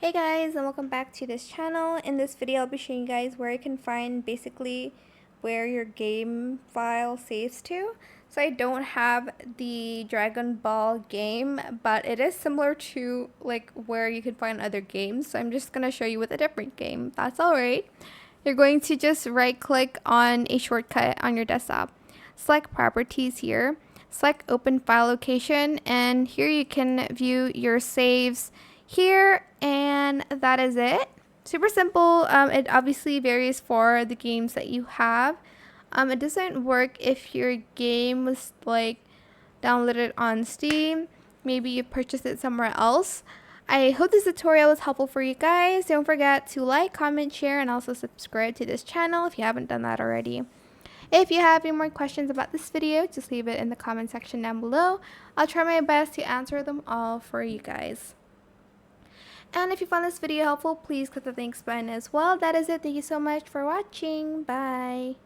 Hey guys, and welcome back to this channel. In this video I'll be showing you guys where you can find basically where your game file saves to. So I don't have the Dragon Ball game, but it is similar to like where you can find other games. So I'm just gonna show you with a different game. That's alright. You're going to just right click on a shortcut on your desktop. Select properties here. Select open file location, and here you can view your saves here, and that is it. Super simple. It obviously varies for the games that you have. It doesn't work if your game was like downloaded on Steam. Maybe you purchased it somewhere else. I hope this tutorial was helpful for you guys. Don't forget to like, comment, share, and also subscribe to this channel if you haven't done that already. If you have any more questions about this video, just leave it in the comment section down below. I'll try my best to answer them all for you guys. And if you found this video helpful, please click the thanks button as well. That is it. Thank you so much for watching. Bye.